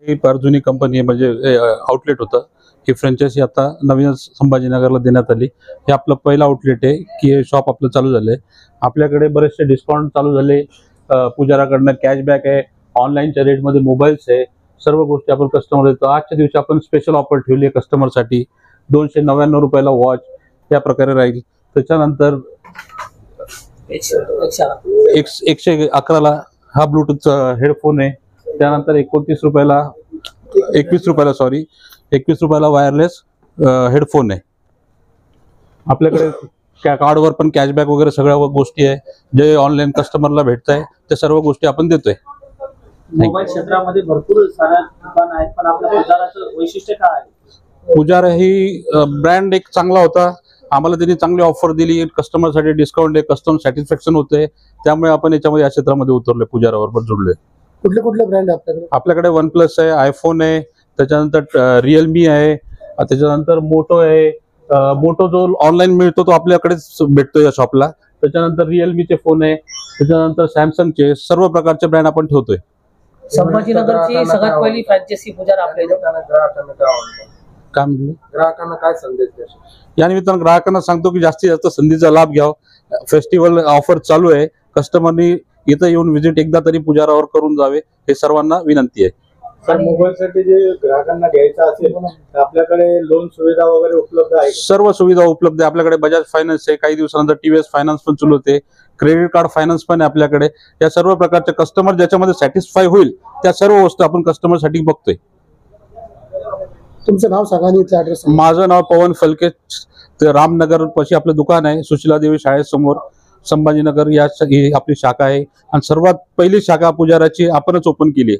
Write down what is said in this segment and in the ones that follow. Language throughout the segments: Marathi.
ही फार जुनी कंपनी आहे, म्हणजे आउटलेट होतं. ही फ्रँचायझी आता नवीनच संभाजीनगरला देण्यात आली. हे आपलं पहिलं आउटलेट आहे की हे शॉप आपलं चालू झालंय. आपल्याकडे बरेचसे डिस्काउंट चालू झाले. पुजाराकडनं कॅशबॅक आहे, ऑनलाईनच्या रेटमध्ये मोबाईल्स आहे, सर्व गोष्टी आपण कस्टमर देतो. आजच्या दिवशी आपण स्पेशल ऑफर ठेवली आहे कस्टमरसाठी. 299 रुपयाला वॉच त्या प्रकारे राहील. त्याच्यानंतर 111ला हा ब्लूटूथचा हेडफोन आहे. त्यानंतर 21 रुपयाला वायरलेस हेडफोन आहे. आपल्याकडे त्या कार्डवर पण कॅशबॅक वगैरे सगळ्या गोष्टी आहे. जे ऑनलाईन कस्टमरला भेटत आहे ते सर्व गोष्टी आपण देतोय. मोबाईल क्षेत्रामध्ये भरपूर साऱ्या दुकान आहेत, पण आपल्या पुजाराचं वैशिष्ट्य काय आहे? पुजारा ही ब्रँड एक चांगला होता. आम्हाला त्यांनी चांगली ऑफर दिली, कस्टमरसाठी डिस्काउंट आहे, कस्टमर सॅटिस्फॅक्शन होते. त्यामुळे आपण याच्यामध्ये या क्षेत्रामध्ये उतरलोय, पुजाराबरोबर जुळलोय. कुठले कुठले ब्रँड आपल्याकडे? आपल्याकडे OnePlus आहे, आयफोन आहे, त्याच्यानंतर रिअलमी आहे, त्याच्यानंतर मोटो आहे. मोटो जो ऑनलाईन मिळतो तो आपल्याकडेच भेटतो या शॉपला. त्याच्यानंतर रिअलमीचे फोन आहे, त्याच्यानंतर सॅमसंगचे सर्व प्रकारचे ब्रँड आपण ठेवतोय. संभाजीनगरची सगळ्यात पहिली फ्रँचायझी पुजारा आपल्या काय म्हणले? ग्राहकांना काय संदेश द्यायचा? या निमित्तानं ग्राहकांना सांगतो की जास्तीत जास्त संधीचा लाभ घ्यावा. फेस्टिवल ऑफर चालू आहे. कस्टमरनी इथं येऊन व्हिजिट एकदा तरी पुजारावर करून जावे, हे सर्वांना विनंती आहे. सर, मोबाईलसाठी जे ग्राहकांना घ्यायचं असेल तर आपल्याकडे लोन सुविधा वगैरे उपलब्ध आहे? सर्व सुविधा उपलब्ध आहे. आपल्याकडे बजाज फायनान्स आहे, काही दिवसानंतर TVS फायनान्स पण चालू होते, क्रेडिट कार्ड फायनान्स पण आहे आपल्याकडे. या सर्व प्रकारचे कस्टमर ज्याच्यामध्ये सॅटिस्फाय होईल त्या सर्व वस्तू आपण कस्टमरसाठी बघतोय. तुमचं नाव सांगा आणि इथलं ऍड्रेस. माझं नाव पवन फलके. ते रामनगर पाशी आपलं दुकान आहे, सुशीला देवी शाळेसमोर, संभाजीनगर. ही आपली शाखा आहे आणि सर्वात पहिली शाखा पुजाराची आपणच ओपन केली आहे.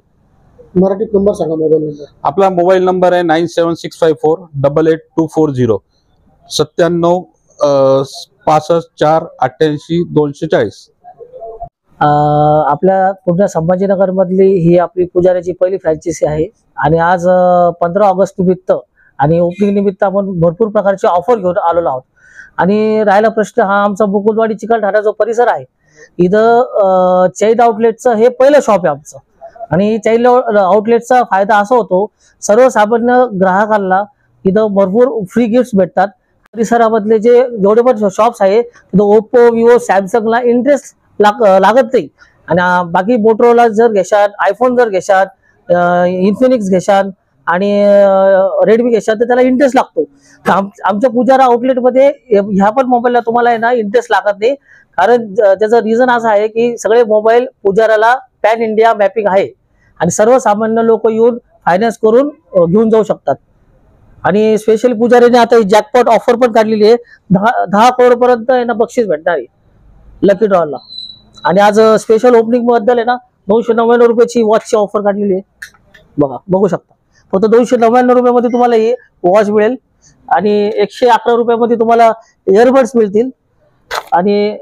मराठीत नंबर सांगा, मोबाईल नंबर. आपला मोबाईल नंबर आहे 9765488240, 97 65 4 88 240. आपल्या पूर्ण संभाजीनगर मधली ही आपली पुजाऱ्याची पहिली फ्रँचायझी आहे. आणि आज 15 ऑगस्ट निमित्त आणि ओपनिंग निमित्त आपण भरपूर प्रकारचे ऑफर घेऊन आलेलो आहोत. आणि राहिला प्रश्न हा आमचा मुकुंदवाडी चिकलठाणा जो परिसर आहे, इथं चैन आउटलेटचं हे पहिलं शॉप आहे आमचं. आणि चैन आउटलेटचा फायदा असा होतो, सर्वसामान्य ग्राहकांना इथं भरपूर फ्री गिफ्ट भेटतात. परिसरामधले जेवढे पण शॉप्स आहे तिथं ओप्पो, विवो, सॅमसंगला इंटरेस्ट लागत नाही. आणि बाकी मोटोरोला जर घेशाल, आयफोन जर घेशाल, इन्फिनिक्स घेशाल आणि रेडमी घेशाल तर त्याला इंटरेस्ट लागतो. आमच्या पुजारा आउटलेटमध्ये ह्या पण मोबाईलला तुम्हाला आहे ना इंटरेस्ट लागत नाही. कारण त्याचं रिझन असं आहे की सगळे मोबाईल पुजाराला पॅन इंडिया मॅपिंग आहे आणि सर्वसामान्य लोक येऊन फायनान्स करून घेऊन जाऊ शकतात. आणि स्पेशली पुजारीने आता जॅकपॉट ऑफर पण काढलेली आहे. 10 करोड पर्यंत आहे ना बक्षीस भेटणार आहे लकी ड्रॉला. आणि आज स्पेशल ओपनिंग बद्दल आहे ना 299 रुपयाची वॉचची ऑफर काढलेली आहे. बघू शकता. फक्त 299 रुपयामध्ये तुम्हाला ही वॉच मिळेल आणि 111 रुपयामध्ये तुम्हाला इयरबड्स मिळतील आणि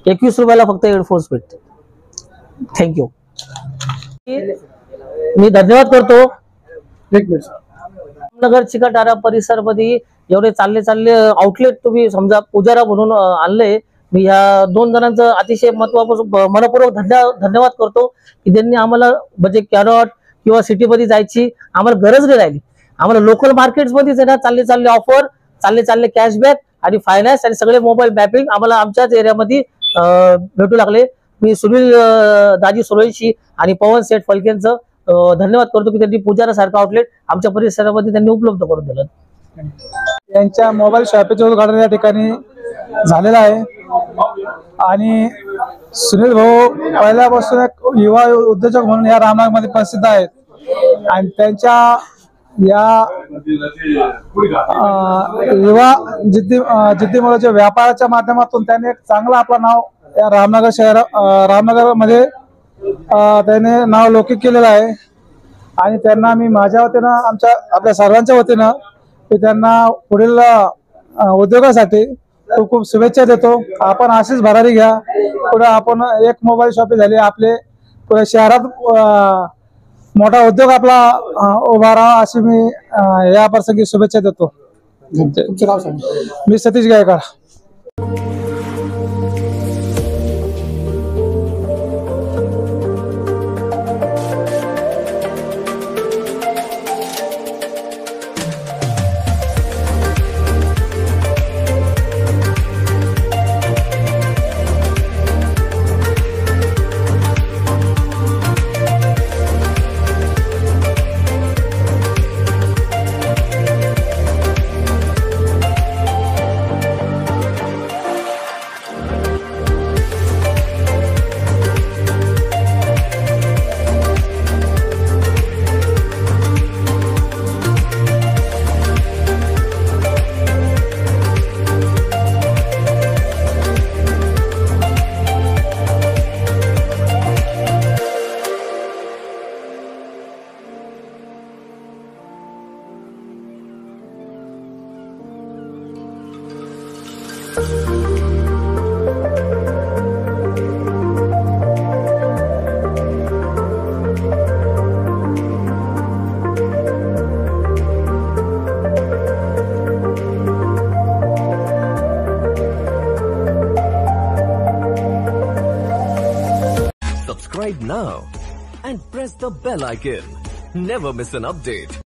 21 रुपयाला फक्त हेडफोन्स भेटतील. थँक्यू. मी धन्यवाद करतो. रामनगर चिकलठाणा परिसरमध्ये एवढे चालले आउटलेट तुम्ही समजा पुजारा म्हणून आणले. मी ह्या 2 जणांचं अतिशय मनपूर्वक धन्यवाद करतो की त्यांनी आम्हाला म्हणजे कॅनॉट किंवा सिटीमध्ये जायची आम्हाला गरज नाही राहिली. आम्हाला लोकल मार्केट्समध्येच आहे ना चालले ऑफर, चालले कॅशबॅक आणि फायनान्स आणि सगळे मोबाईल मॅपिंग आम्हाला आमच्याच एरियामध्ये भेटू लागले. मी सुनील दाजी सुरेशी आणि पवन सेठ फलकेंचं धन्यवाद करतो की त्यांनी पुजारा सारखं आउटलेट आमच्या परिसरामध्ये त्यांनी उपलब्ध करून दिलं. यांच्या मोबाईल शॉपीचं उद्घाटन या ठिकाणी झालेलं आहे. आणि सुनील भाऊ पहिल्यापासून एक युवा उद्योजक म्हणून या रामनगरमध्ये प्रसिद्ध आहेत. आणि त्यांच्या या युवा जिद्दीमुळे व्यापाराच्या माध्यमातून त्यांनी एक चांगलं आपलं नाव या रामनगरमध्ये त्याने नाव लौकिक केलेलं आहे. आणि त्यांना मी माझ्या वतीनं आपल्या सर्वांच्या वतीनं की त्यांना पुढील उद्योगासाठी खूप खूप शुभेच्छा देतो. आपण अशीच भरारी घ्या. पुढे आपण एक मोबाईल शॉपी झाली, आपले पुढे शहरात मोठा उद्योग आपला उभा राहा अशी मी या प्रसंगी शुभेच्छा देतो. मी Satish Gaikwad. subscribe now and press the bell icon. Never miss an update.